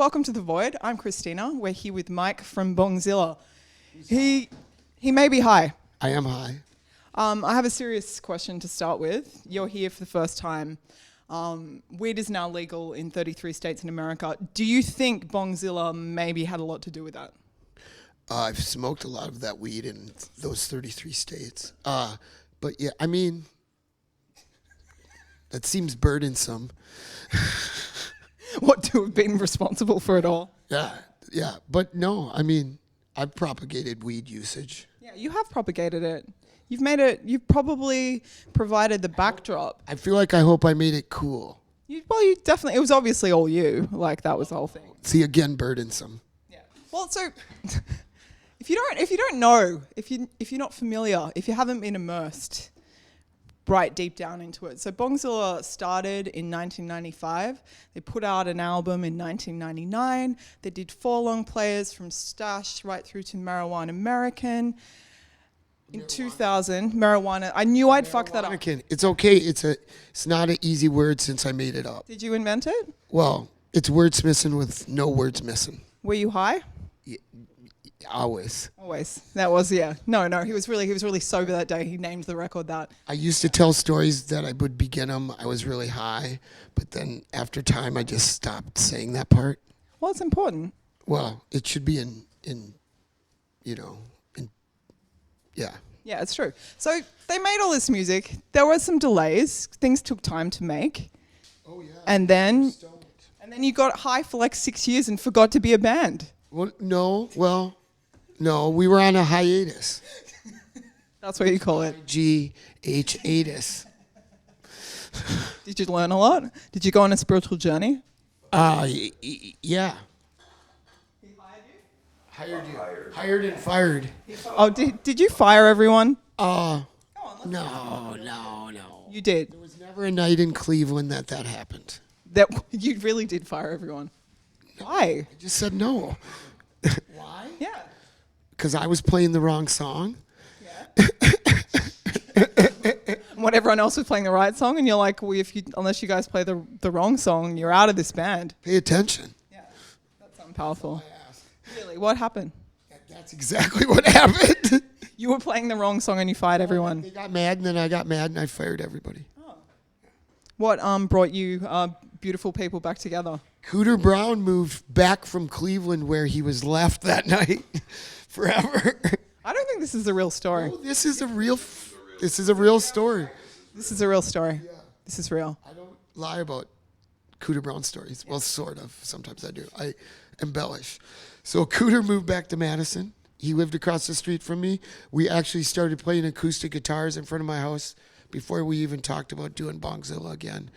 welcome to The Void. I'm Christina. We're here with Mike from Bongzilla. He may be high. I am high. I have a serious question to start with. You're here for the first time. Weed is now legal in 33 states in America. Do you think Bongzilla maybe had a lot to do with that? I've smoked a lot of that weed in those 33 states. But yeah, I mean, that seems burdensome. What, to have been responsible for it all? Yeah. But no, I mean, I've propagated weed usage. Yeah, you have propagated it. You've probably provided the backdrop. I feel like I hope I made it cool. You definitely, it was obviously all you. Like, that was the whole thing. See, again, burdensome. Yeah. Well, so if you don't know, if you're not familiar, if you haven't been immersed right deep down into it. So Bongzilla started in 1995. They put out an album in 1999. They did 4 long players from Stash right through to Marijuana American. In 2000, marijuana. I knew I'd fuck that up. It's okay. It's not an easy word since I made it up. Did you invent it? Well, it's words missing with no words missing. Were you high? Always. That was, yeah. No, he was really sober that day. He named the record that. I used to tell stories that I would begin them. I was really high, but then after time, I just stopped saying that part. Well, it's important. Well, it should be yeah. Yeah, it's true. So they made all this music. There were some delays. Things took time to make. Oh yeah. And then you got high for like 6 years and forgot to be a band. Well, no, we were on a hiatus. That's what you call it. High-atus. Did you learn a lot? Did you go on a spiritual journey? Yeah. He hired you? Hired and fired. Oh, did you fire everyone? No. You did. There was never a night in Cleveland that happened. That you really did fire everyone. Why? I just said no. Why? Yeah. Because I was playing the wrong song. Yeah. When everyone else was playing the right song, and you're like, well, unless you guys play the wrong song, you're out of this band. Pay attention. Yeah. That sounds powerful. Really? What happened? That's exactly what happened. You were playing the wrong song and you fired everyone. They got mad, and then I got mad, and I fired everybody. Oh. What brought you beautiful people back together? Cooter Brown moved back from Cleveland where he was left that night forever. I don't think this is a real story. No, this is a real story. This is a real story. Yeah. This is real. I don't lie about Cooter Brown stories. Well, sort of. Sometimes I do. I embellish. So Cooter moved back to Madison. He lived across the street from me. We actually started playing acoustic guitars in front of my house before we even talked about doing Bongzilla again.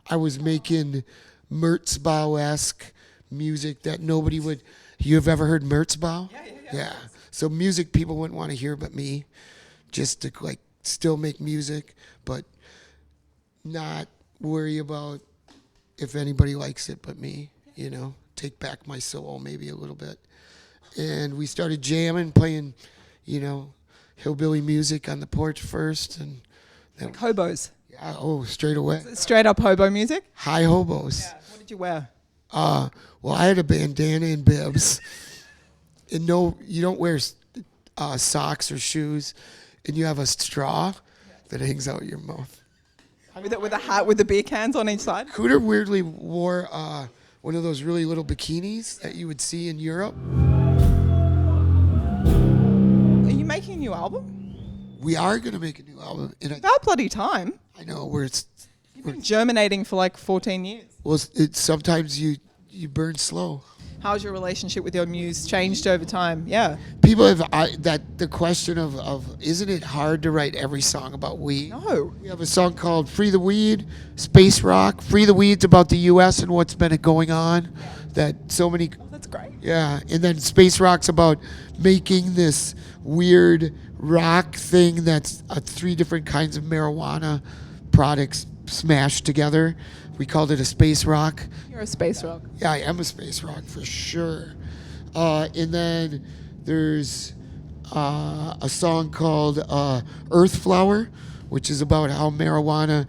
I was making Merzbow-esque music that nobody would. You have ever heard Merzbow? Yeah. So music people wouldn't want to hear but me, just to like still make music, but not worry about if anybody likes it but me. You know, take back my soul maybe a little bit. And we started jamming, playing, hillbilly music on the porch first, and then Like hobos. Yeah, straight away. Straight up hobo music? High hobos. Yeah. What did you wear? Well, I had a bandana and bibs. And no, you don't wear socks or shoes. And you have a straw that hangs out your mouth. With a hat with the beer cans on each side? Cooter weirdly wore one of those really little bikinis that you would see in Europe. Are you making a new album? We are going to make a new album. About bloody time. I know, You've been germinating for like 14 years. Well, sometimes you burn slow. How's your relationship with your muse changed over time? Yeah. People have the question of isn't it hard to write every song about weed? No. We have a song called Free the Weed, Space Rock. Free the Weed's about the U.S. and what's been going on. That so many. Oh, that's great. Yeah, and then Space Rock's about making this weird rock thing that's 3 different kinds of marijuana products smashed together. We called it a space rock. You're a space rock. Yeah, I am a space rock for sure. And then there's a song called Earth Flower, which is about how marijuana.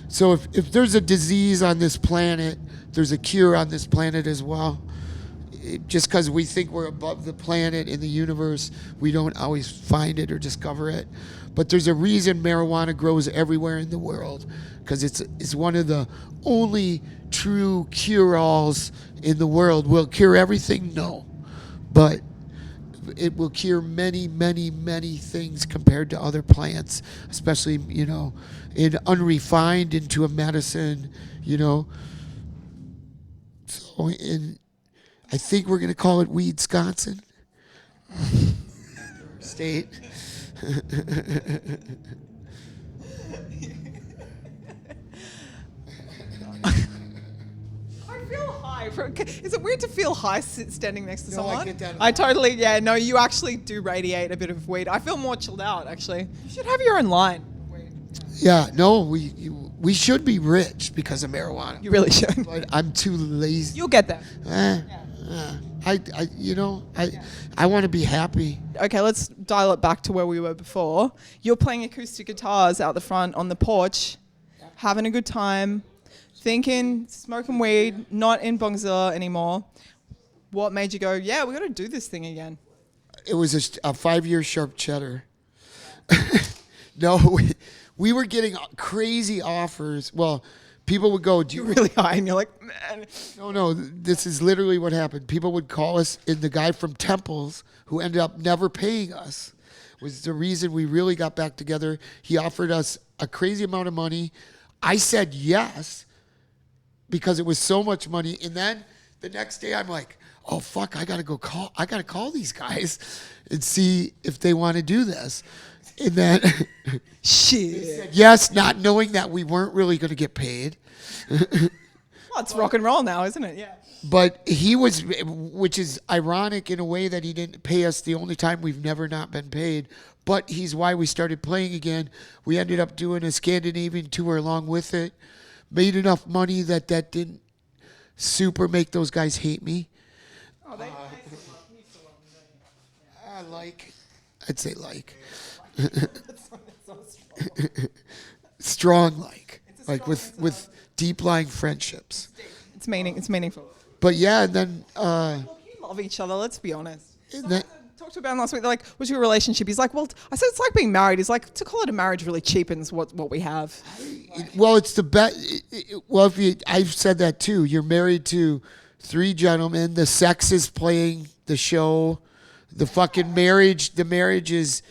So if there's a disease on this planet, there's a cure on this planet as well. just because we think we're above the planet in the universe, we don't always find it or discover it. But there's a reason marijuana grows everywhere in the world, because it's one of the only true cure-alls in the world. Will it cure everything? No. But it will cure many, many, many things compared to other plants, especially, in unrefined into a medicine, So I think we're going to call it Weed Wisconsin. State. I feel high. Is it weird to feel high standing next to No, someone? I get that a I lot. totally, no, you actually do radiate a bit of weed. I feel more chilled out, actually. You should have your own line. Yeah, no, we should be rich because of marijuana. You really should. But I'm too lazy. You'll get there. I want to be happy. Okay, let's dial it back to where we were before. You're playing acoustic guitars out the front on the porch, having a good time, thinking, smoking weed, not in Bongzilla anymore. What made you go, yeah, we got to do this thing again? It was a 5-year sharp cheddar. No, we were getting crazy offers. Well, people would go, do you You're really high, and you're like, man. No, this is literally what happened. People would call us, and the guy from Temples, who ended up never paying us, was the reason we really got back together. He offered us a crazy amount of money. I said yes, because it was so much money. And then the next day I'm like, oh fuck, I gotta call these guys and see if they want to do this. And then Shit. said yes, not knowing that we weren't really going to get paid. Well, it's rock and roll now, isn't it? Yeah. But he was, which is ironic in a way that he didn't pay us the only time we've never not been paid. But he's why we started playing again. We ended up doing a Scandinavian tour along with it. Made enough money that didn't super make those guys hate me. Oh, they I'd say like. Strong with deep lying friendships. It's meaningful. But yeah, and then You love each other, let's be honest. that- Talked to a band last week. They're like, "What's your relationship?" He's like, "Well," I said, "It's like being married." He's like, "To call it a marriage really cheapens what we have." well, it's the best. Well, I've said that too. You're married to 3 gentlemen. The sex is playing the show. The fucking marriage. The marriage is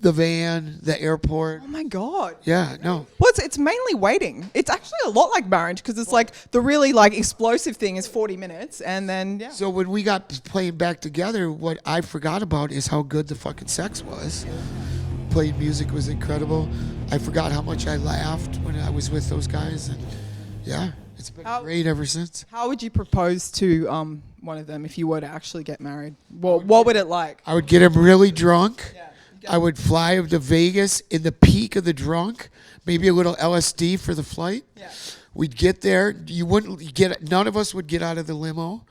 the van, the airport. Oh my god. Yeah, no. Well, it's mainly waiting. It's actually a lot like marriage because it's like the really like explosive thing is 40 minutes and then yeah. So when we got playing back together, what I forgot about is how good the fucking sex was. Playing music was incredible. I forgot how much I laughed when I was with those guys, and yeah, it's been great ever since. How would you propose to one of them if you were to actually get married? Well, what would it like? I would get him really drunk. Yeah. I would fly him to Vegas in the peak of the drunk, maybe a little LSD for the flight. Yeah. We'd get there. None of us would get out of the limo.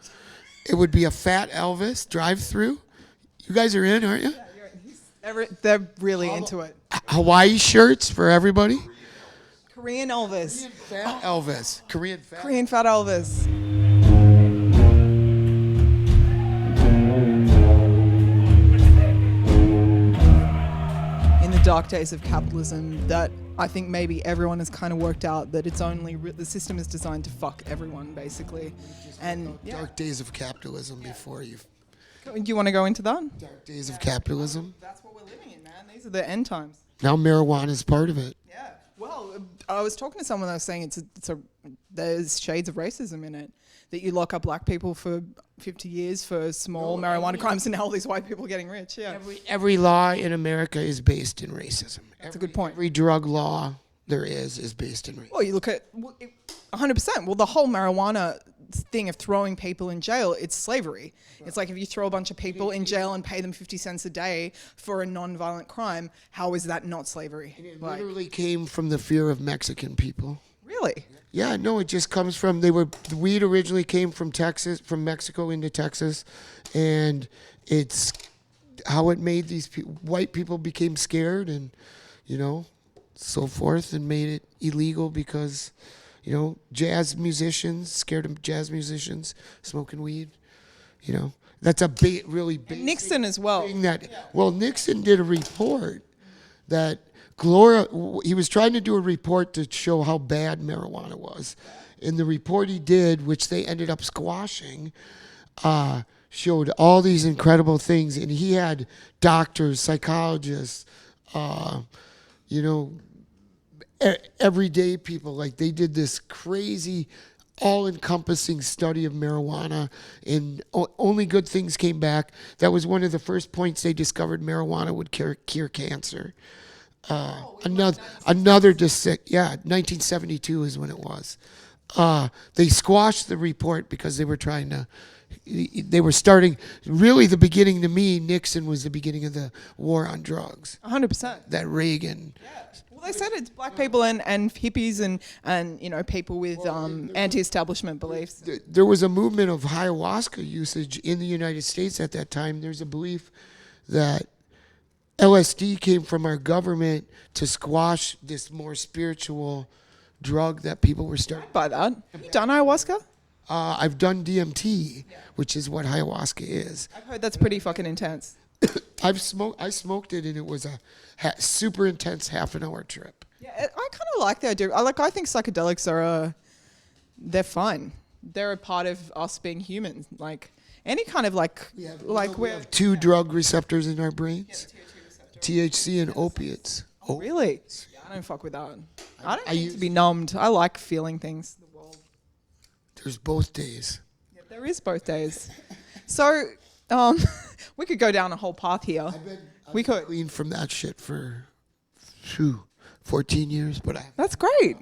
It would be a fat Elvis drive-through. You guys are in, aren't you? They're really into it. Hawaii shirts for everybody. Korean Elvis. Fat Elvis. Korean fat. Korean fat Elvis. In the dark days of capitalism, that I think maybe everyone has kind of worked out that it's only the system is designed to fuck everyone basically. And yeah. Dark days of capitalism before you. Do you want to go into that? Dark days of capitalism. That's what we're living in, man. These are the end times. Now marijuana is part of it. Yeah. Well, I was talking to someone that was saying there's shades of racism in it. That you lock up black people for 50 years for small marijuana crimes, and now all these white people are getting rich. Yeah. Every law in America is based in racism. That's a good point. Every drug law there is based in racism. Well, you look at 100%. Well, the whole marijuana thing of throwing people in jail, it's slavery. Right. It's like if you throw a bunch of people in jail and pay them 50 cents a day for a non-violent crime, how is that not slavery? It literally came from the fear of Mexican people. Really? Yeah, no, it just comes from the weed originally came from Texas, from Mexico into Texas, and it's how it made these white people became scared and, so forth, and made it illegal because, jazz musicians, scared of jazz musicians smoking weed. You know, that's a really big Nixon as well. thing well, Nixon did a report that he was trying to do a report to show how bad marijuana was. And the report he did, which they ended up squashing, showed all these incredible things. And he had doctors, psychologists, you know, everyday people. Like, they did this crazy, all-encompassing study of marijuana, and only good things came back. That was one of the first points they discovered marijuana would cure cancer. Another just 1972 is when it was. They squashed the report because they were starting, really the beginning to me, Nixon was the beginning of the war on drugs. 100%. That Reagan. Yeah. Well, they said it's black people and hippies and you know, people with anti-establishment beliefs. There was a movement of ayahuasca usage in the United States at that time. There's a belief that LSD came from our government to squash this more spiritual drug that people were starting. By that, have you done ayahuasca? I've done DMT, which is what ayahuasca is. I've heard that's pretty fucking intense. I smoked it, and it was a super intense half-an-hour trip. Yeah, I kind of like the idea. I think psychedelics they're fun. They're a part of us being human. Like any kind of we have two drug receptors in our brains. THC and opiates. Oh, really? Yeah, I don't fuck with that. I don't need to be numbed. I like feeling things. There's both days. Yeah, there is both days. So, we could go down a whole path here. We could clean from that shit for 14 years, but that's great.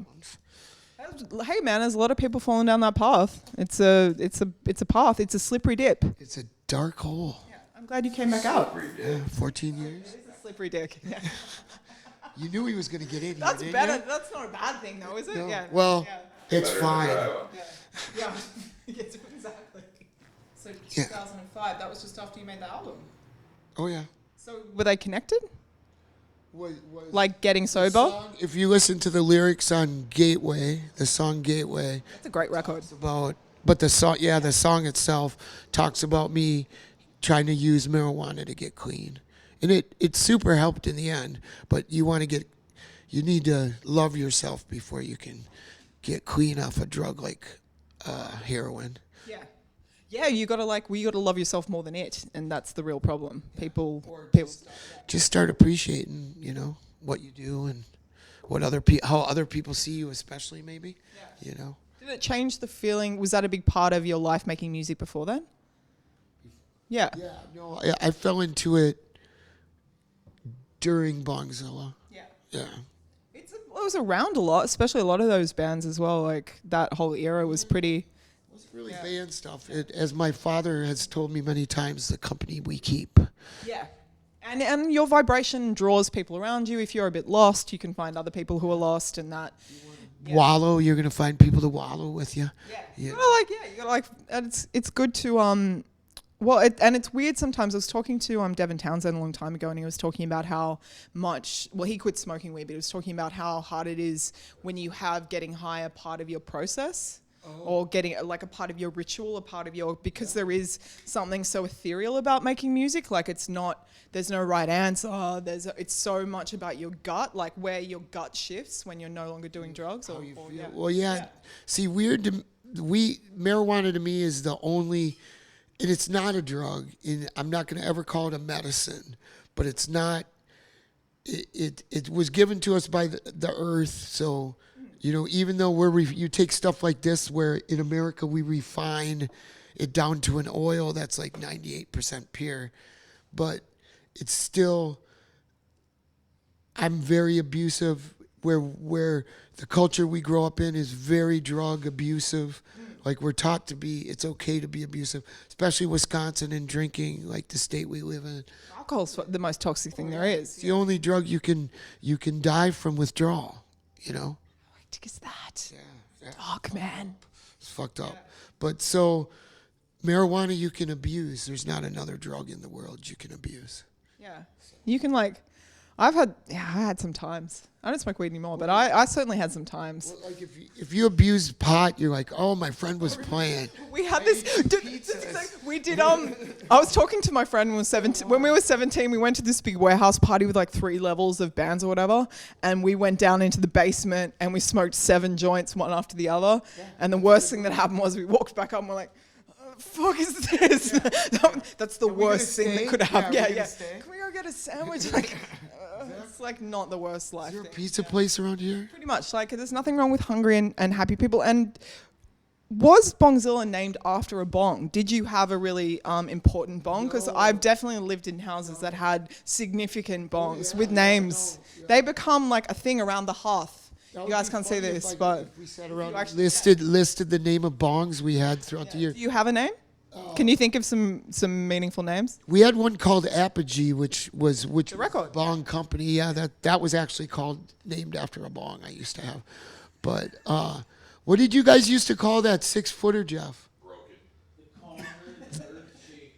Hey man, there's a lot of people falling down that path. It's a path. It's a slippery dip. It's a dark hole. Yeah, I'm glad you came back out. Yeah, 14 years. It's a slippery dick. Yeah. You knew he was going to get in. That's better. You? That's not a bad thing, though, is it? No. Yeah. Well, it's fine. Yeah. Yes, exactly. So 2005. That was just after you made the album. Oh yeah. So were they connected? Was like getting sober? Song, if you listen to the lyrics on Gateway, the song Gateway. That's a great record. But the song itself talks about me trying to use marijuana to get clean. And it super helped in the end, but you need to love yourself before you can get clean off a drug like heroin. Yeah, you gotta love yourself more than it, and that's the real problem. People just start appreciating, you know, what you do and what how other people see you, especially maybe. Yeah. You know. Did it change the feeling? Was that a big part of your life making music before then? Yeah. Yeah. No, I fell into it during Bongzilla. Yeah. Yeah. It was around a lot, especially a lot of those bands as well. Like that whole era was pretty. It was really band stuff. As my father has told me many times, the company we keep. Yeah. And your vibration draws people around you. If you're a bit lost, you can find other people who are lost, and that. Wallow, you're gonna find people to wallow with you. Yeah. You gotta and it's good to and it's weird sometimes. I was talking to Devin Townsend a long time ago, and he was talking about how much, he quit smoking weed, but he was talking about how hard it is when you have getting high a part of your process, or getting like a part of your ritual, because there is something so ethereal about making music. Like there's no right answer. It's so much about your gut, like where your gut shifts when you're no longer doing drugs. See, marijuana to me is the only. And it's not a drug, and I'm not going to ever call it a medicine, but it's not. It was given to us by the earth, so you know. Even though you take stuff like this, where in America we refine it down to an oil that's like 98% pure, but it's still. I'm very abusive. Where the culture we grow up in is very drug abusive. Like we're taught it's okay to be abusive, especially Wisconsin and drinking, like the state we live in. Alcohol's the most toxic thing there is. It's the only drug you can die from withdrawal, you know? How hectic is that? Yeah. Dark, man. It's fucked up. But so marijuana you can abuse. There's not another drug in the world you can abuse. Yeah. You can I had some times. I don't smoke weed anymore, but I certainly had some times. Well, like if you abused pot, you're like, oh, my friend was playing. We had this. We did. I was talking to my friend when we were 17. When we were 17, we went to this big warehouse party with like 3 levels of bands or whatever, and we went down into the basement and we smoked 7 joints one after the other. Yeah. And the worst thing that happened was we walked back up and we're like, fuck is this? That's the worst thing that could happen. Yeah. Can we go get a sandwich? Like, it's like not the worst life. Is there a pizza place around here? Pretty much. Like, there's nothing wrong with hungry and happy people. And was Bongzilla named after a bong? Did you have a really important bong? Because I've definitely lived in houses that had significant bongs with names. They become like a thing around the hearth. You guys can't see this, but if we sat around listed the name of bongs we had throughout the year. Do you have a name? Can you think of some meaningful names? We had one called Apogee, which the record bong company. Yeah, that was actually named after a bong I used to have. But what did you guys used to call that 6-footer, Jeff? Broken.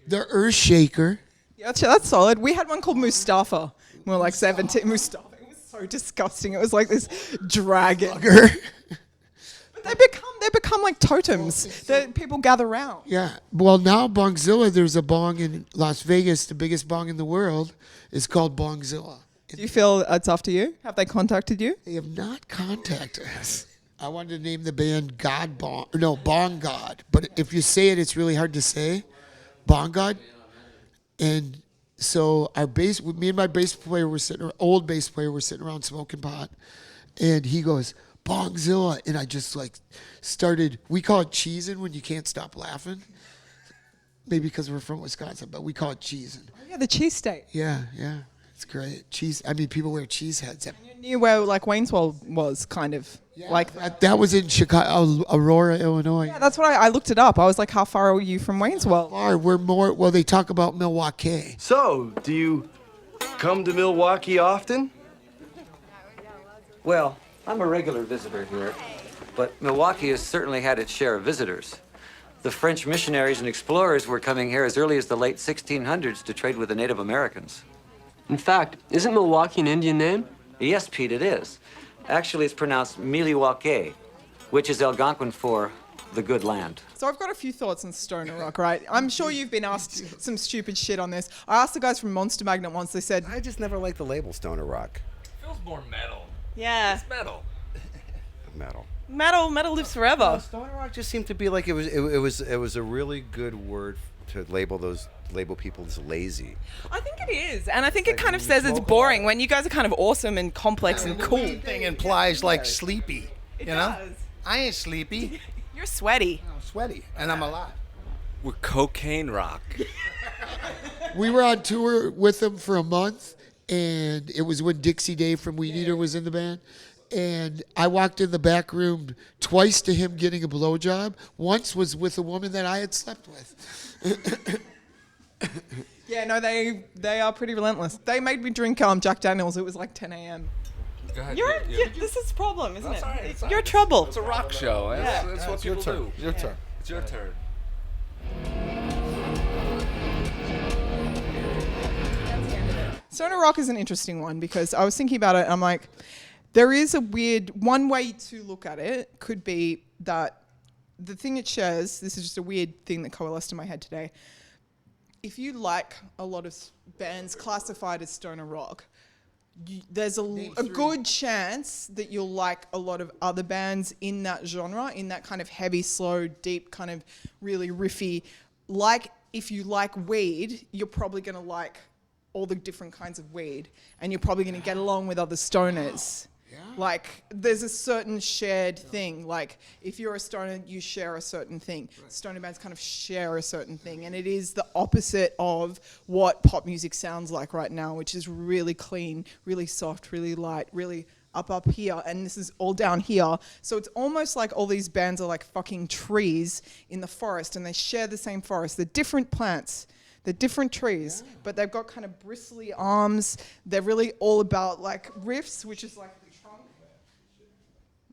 The Earth Shaker. Yeah, that's solid. We had one called Mustafa. We were like 17. Mustafa. So disgusting. It was like this dragon. But they become like totems that people gather around. Yeah. Well, now Bongzilla, there's a bong in Las Vegas, the biggest bong in the world, is called Bongzilla. Do you feel it's after you? Have they contacted you? They have not contacted us. I wanted to name the band Bong God. But if you say it, it's really hard to say. Bong God. And so me and my bass player old bass player were sitting around smoking pot, and he goes, Bongzilla, and I just like started. We call it cheesing when you can't stop laughing. Maybe because we're from Wisconsin, but we call it cheesing. Oh yeah, the cheese state. Yeah, it's great. Cheese. I mean, people wear cheese heads. And you knew where like Waynesville was, kind of like that was in Chicago, Aurora, Illinois. Yeah, that's what I looked it up. I was like, how far are you from Waynesville? Far. We're more. Well, they talk about Milwaukee. So, do you come to Milwaukee often? Well, I'm a regular visitor here, but Milwaukee has certainly had its share of visitors. The French missionaries and explorers were coming here as early as the late 1600s to trade with the Native Americans. In fact, isn't Milwaukee an Indian name? Yes, Pete, it is. Actually, it's pronounced Miliwake, which is Algonquin for the good land. So I've got a few thoughts on stoner rock, right? I'm sure you've been asked some stupid shit on this. I asked the guys from Monster Magnet once. They said, I just never liked the label stoner rock. Feels more metal. Yeah. It's metal. Metal lives forever. No, stoner rock just seemed to be like it was a really good word to label people as lazy. I think it is, and I think it kind of says it's boring when you guys are kind of awesome and complex and cool. The thing implies like sleepy. It you know? does. I ain't sleepy. You're sweaty. I'm sweaty, and I'm alive. We're cocaine rock. We were on tour with them for a month, and it was when Dixie Dave from Weed Eater was in the band. And I walked in the back room twice to him getting a blowjob. Once was with a woman that I had slept with. yeah, no, they are pretty relentless. They made me drink Jack Daniels. It was like 10 a.m. Go ahead. This is a problem, isn't it? All right, You're trouble. It's a rock show. That's what people do. Your turn. It's your turn. Stoner rock is an interesting one because I was thinking about it and I'm like, there is a weird, one way to look at it could be that the thing it shares, this is just a weird thing that coalesced in my head today. If you like a lot of bands classified as stoner rock, there's a good chance that you'll like a lot of other bands in that genre, in that kind of heavy, slow, deep, kind of really riffy. Like if you like weed, you're probably going to like all the different kinds of weed, and you're probably going to get along with other stoners. Yeah. Like, there's a certain shared thing. Like, if you're a stoner, you share a certain thing. Right. Stoner bands kind of share a certain thing. And it is the opposite of what pop music sounds like right now, which is really clean, really soft, really light, really up here. And this is all down here. So it's almost like all these bands are like fucking trees in the forest, and they share the same forest. They're different plants. They're different trees, but they've got kind of bristly arms. They're really all about like riffs, which is like the trunk.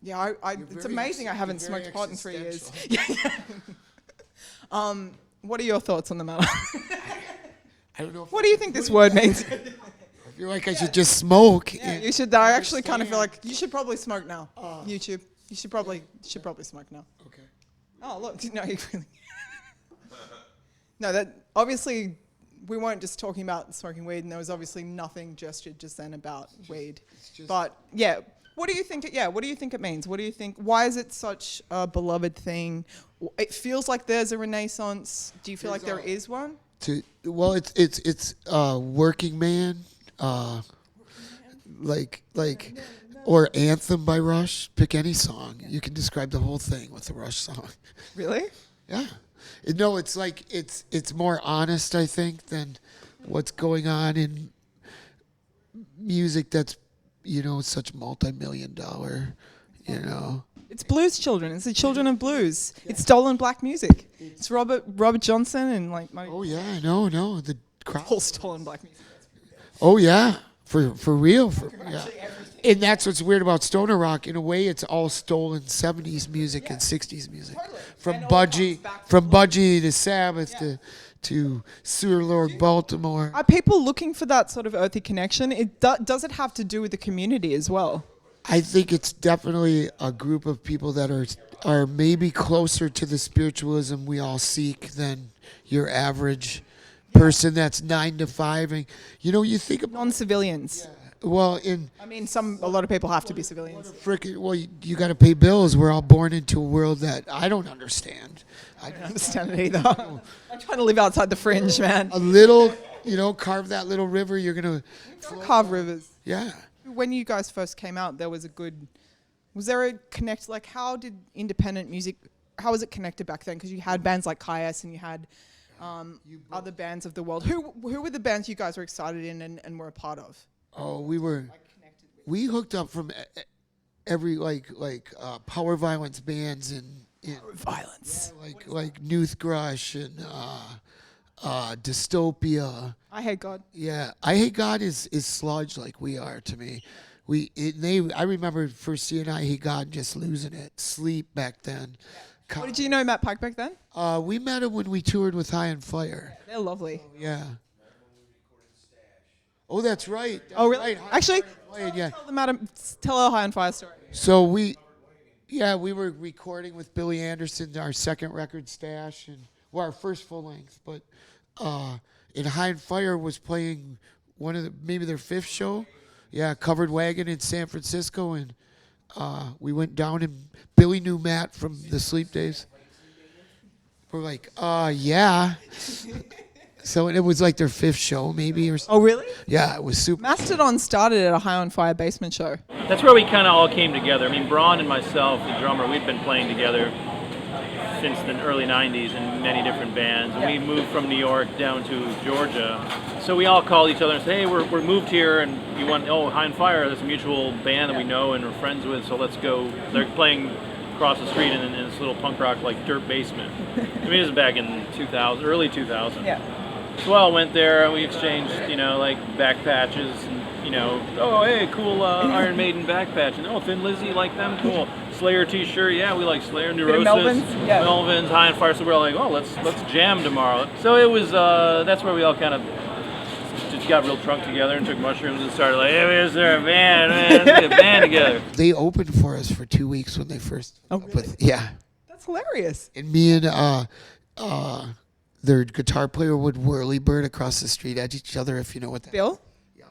Yeah, it's amazing I haven't smoked pot in 3 years. What are your thoughts on the matter? I don't know. What do you think this word means? feel like I should just smoke. Yeah, you should. I actually kind of feel like you should probably smoke now. YouTube. You should probably smoke now. Okay. Oh look, no, you really. No, that obviously we weren't just talking about smoking weed, and there was obviously nothing gestured just then about weed. But yeah, what do you think? What do you think it means? What do you think? Why is it such a beloved thing? It feels like there's a renaissance. Do you feel like there is one? Well, it's Working Man, like or Anthem by Rush. Pick any song. You can describe the whole thing with the Rush song. Really? Yeah. No, it's like it's more honest, I think, than what's going on in music that's, such multi-million-dollar, It's blues children. It's the children of blues. It's stolen black music. It's Robert Johnson and like. Oh yeah, I know. The crowd. All stolen black music. Oh yeah, for real. Yeah. And that's what's weird about stoner rock. In a way, it's all stolen 70s music and 60s music. Totally. From And all Budgie, comes back from Budgie to Sabbath to Sewer Lord Baltimore. Are people looking for that sort of earthy connection? Does it have to do with the community as well? I think it's definitely a group of people that are maybe closer to the spiritualism we all seek than your average person that's 9 to 5. And you think about Non-civilians. well, I mean, a lot of people have to be civilians. you got to pay bills. We're all born into a world that I don't understand. I don't understand it either. I'm trying to live outside the fringe, man. A little, carve that little river. You're gonna Carve rivers. Yeah. When you guys first came out, was there a connect? Like, how did independent music? How was it connected back then? Because you had bands like High-atus and you had other bands of the world. Who were the bands you guys were excited in and were a part of? Oh, we hooked up from every power violence bands and Violence. like Newthgrush and Dystopia. I Hate God. Yeah, I Hate God is sludge like we are to me. I remember first seeing I Hate God and just losing it. Sleep back then. What, did you know Matt Pike back then? We met him when we toured with High on Fire. They're lovely. Yeah. Oh, that's right. Oh, really? Right. Actually, Yeah. tell our High on Fire story. So we were recording with Billy Anderson, our second record, Stash, and our first full length. But and High on Fire was playing maybe their fifth show. Yeah, Covered Wagon in San Francisco, and we went down, and Billy knew Matt from the Sleep Days. We're like, yeah. So it was like their fifth show, maybe, or something. Oh, really? Yeah, it was super. Mastodon started at a High on Fire basement show. That's where we kind of all came together. I mean, Braun and myself, the drummer, we'd been playing together since the early 90s in many different bands. And we moved from New York down to Georgia. So we all called each other and said, hey, we're moved here, and you want, High on Fire, there's a mutual band that we know and we're friends with, so let's go. They're playing across the street in this little punk rock, dirt basement. I mean, it was back in 2000, early 2000. Yeah. So we all went there and we exchanged, back patches and, oh, hey, cool Iron Maiden back patch. And, oh, Thin Lizzy, like them? Cool. Slayer t-shirt, yeah, we like Slayer, Neurosis. Melvins, High on Fire. So we're all like, oh, let's jam tomorrow. So it was, that's where we all kind of just got real drunk together and took mushrooms and started like, hey, is there a band, man? Let's get a band together. They opened for us for 2 weeks when they first. Oh, really? Yeah. That's hilarious. And me and their guitar player would whirlybird across the street at each other, if you know what that. Bill?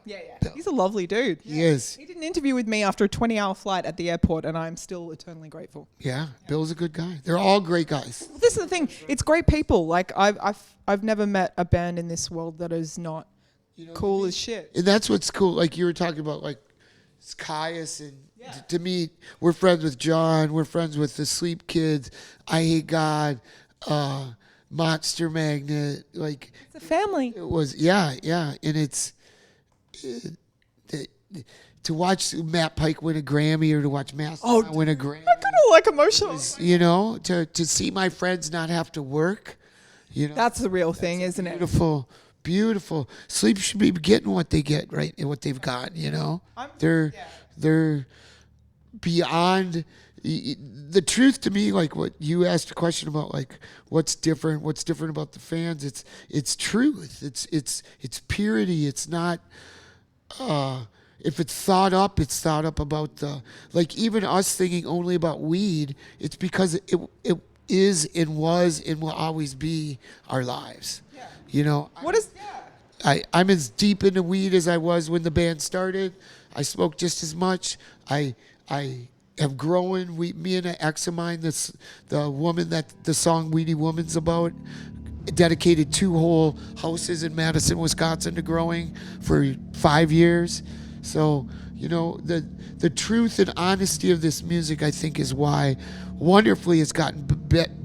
Yeah. Bill. He's a lovely dude. He is. He did an interview with me after a 20-hour flight at the airport, and I'm still eternally grateful. Yeah, Bill's a good guy. They're all great guys. Well, this is the thing. It's great people. Like I've never met a band in this world that is not cool as shit. And that's what's cool. Like you were talking about, Caius and to me, we're friends with John. We're friends with the Sleep Kids. I Hate God. Monster Magnet, it's a family. It was, yeah, and it's to watch Matt Pike win a Grammy or to watch Mastodon win a Grammy. I kind of emotional. To see my friends not have to work, That's the real thing, isn't it? Beautiful. Sleep should be getting what they get, right, and what they've got. They're beyond. The truth to me, like what you asked a question about, what's different about the fans, it's truth, it's purity, it's not if it's thought up, it's thought up about the, like even us thinking only about weed, it's because it is and was and will always be our lives. Yeah. You know, What is? I'm as deep into weed as I was when the band started. I smoke just as much. I have grown. Me and an ex of mine, the woman that the song Weedy Woman's about, dedicated 2 whole houses in Madison, Wisconsin to growing for 5 years. So, you know, the truth and honesty of this music, I think, is why wonderfully it's gotten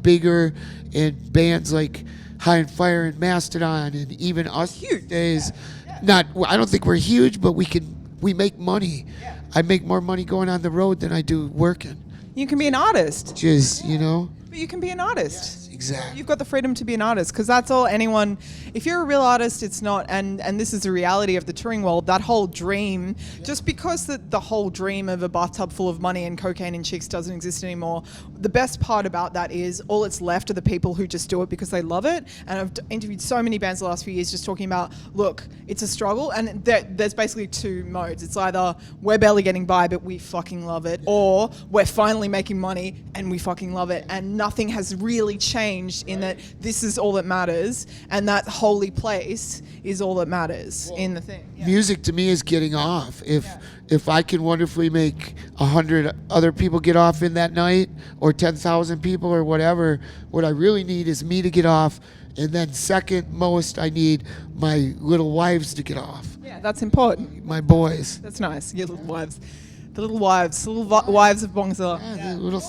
bigger, and bands like High and Fire and Mastodon and even us these days. I don't think we're huge, but we make money. I make more money going on the road than I do working. You can be an artist. Which is, you know. But you can be an artist. Yes, exactly. You've got the freedom to be an artist, because that's all anyone. If you're a real artist, it's not. And this is the reality of the touring world. That whole dream, just because the whole dream of a bathtub full of money and cocaine and chicks doesn't exist anymore. The best part about that is all it's left are the people who just do it because they love it. And I've interviewed so many bands the last few years just talking about, look, it's a struggle, and there's basically 2 modes. It's either we're barely getting by but we fucking love it, or we're finally making money and we fucking love it, and nothing has really changed in that this is all that matters, and that holy place is all that matters in the thing. Yeah. Music to me is getting off. If I can wonderfully make 100 other people get off in that night, or 10,000 people or whatever, what I really need is me to get off, and then second most I need my little wives to get off. Yeah, that's important. My boys. That's nice. Your little wives. The little wives. The little wives of Bongzilla. Yeah, the little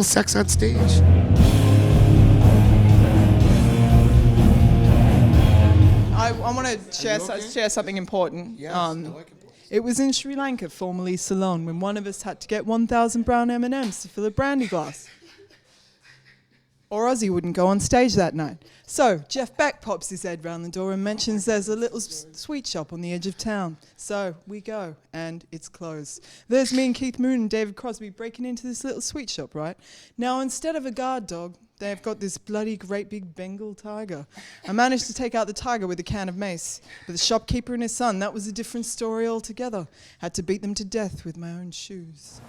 sex on stage. I want to share something important. Yes, I like important. It was in Sri Lanka, formerly Ceylon, when one of us had to get 1,000 brown M&Ms to fill a brandy glass. Or Ozzy wouldn't go on stage that night. So Jeff Beck pops his head round the door and mentions there's a little sweet shop on the edge of town. So we go, and it's closed. There's me and Keith Moon and David Crosby breaking into this little sweet shop, right? Now, instead of a guard dog, they've got this bloody great big Bengal tiger. I managed to take out the tiger with a can of mace. But the shopkeeper and his son, that was a different story altogether. Had to beat them to death with my own shoes.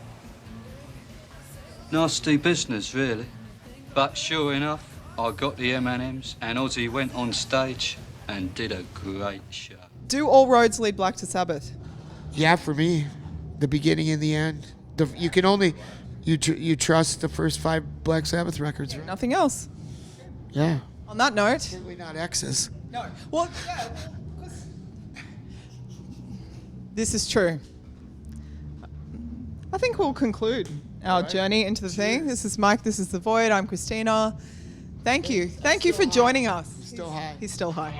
Nasty business, really. But sure enough, I got the M&Ms, and Ozzy went on stage and did a great show. Do all roads lead Black to Sabbath? Yeah, for me, the beginning and the end. You can only you trust the first 5 Black Sabbath records, right? Nothing else. Yeah. On that note, Certainly not X's. no. Well, yeah, 'cause this is true. I think we'll conclude our journey into the thing. This is Mike. This is The Void. I'm Christina. Thank you. Thank you for joining us. Still high. He's still high.